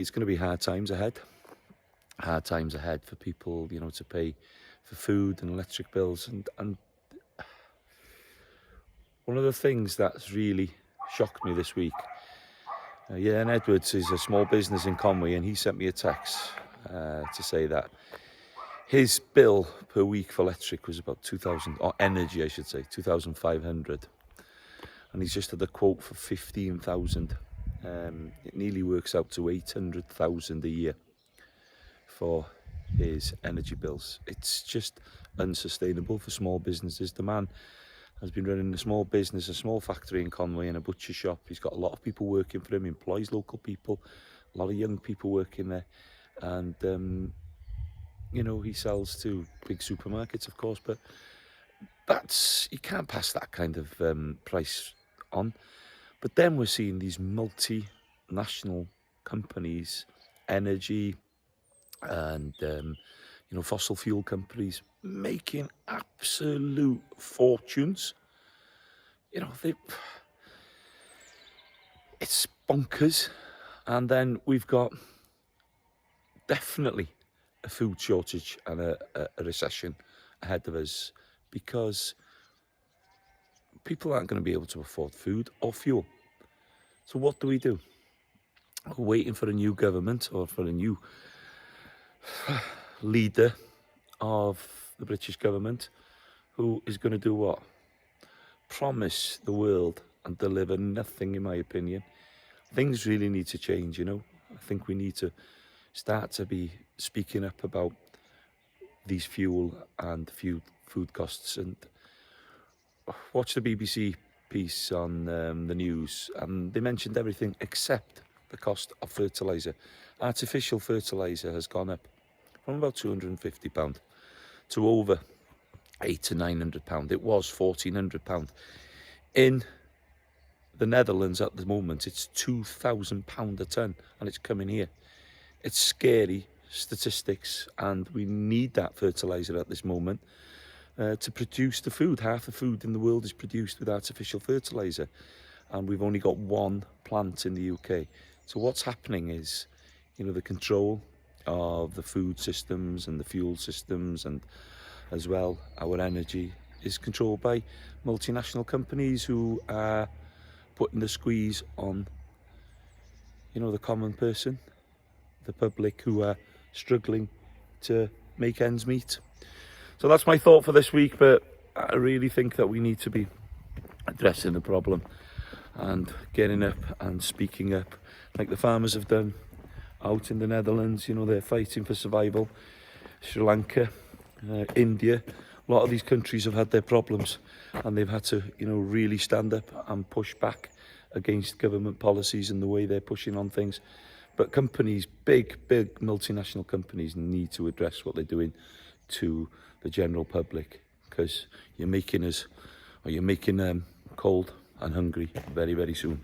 It's going to be hard times ahead for people, to pay for food and electric bills. And one of the things that's really shocked me this week, and Edwards is a small business in Conway, and he sent me a text to say that his bill per week for electric was about 2,000, or energy I should say, 2,500. And he's just had a quote for 15,000. It nearly works out to 800,000 a year for his energy bills. It's just unsustainable for small businesses. The man has been running a small business, a small factory in Conway and a butcher shop. He's got a lot of people working for him, employs local people, a lot of young people working there. And, he sells to big supermarkets, of course, but you can't pass that kind of price on. But then we're seeing these multinational companies, energy and fossil fuel companies, making absolute fortunes. It's bonkers. And then we've got definitely a food shortage and a recession ahead of us, because people aren't going to be able to afford food or fuel. So what do we do? We're waiting for a new government, or for a new leader of the British government, who is going to do what? Promise the world and deliver nothing, in my opinion. Things really need to change, I think we need to start to be speaking up about these fuel and food costs. And watch the BBC piece on the news, and they mentioned everything except the cost of fertiliser. Artificial fertiliser has gone up from about £250 to over £800 to £900. It was £1,400. In the Netherlands at the moment, it's £2,000 a tonne, and it's coming here. It's scary statistics, and we need that fertiliser at this moment to produce the food. Half the food in the world is produced with artificial fertiliser, and we've only got one plant in the UK. So what's happening is, the control of the food systems and the fuel systems, and as well our energy, is controlled by multinational companies who are putting the squeeze on, the common person, the public, who are struggling to make ends meet. So that's my thought for this week, but I really think that we need to be addressing the problem and getting up and speaking up, like the farmers have done out in the Netherlands. They're fighting for survival. Sri Lanka, India, a lot of these countries have had their problems, and they've had to, really stand up and push back against government policies and the way they're pushing on things. But companies, big multinational companies, need to address what they're doing to the general public, because you're making cold and hungry very, very soon.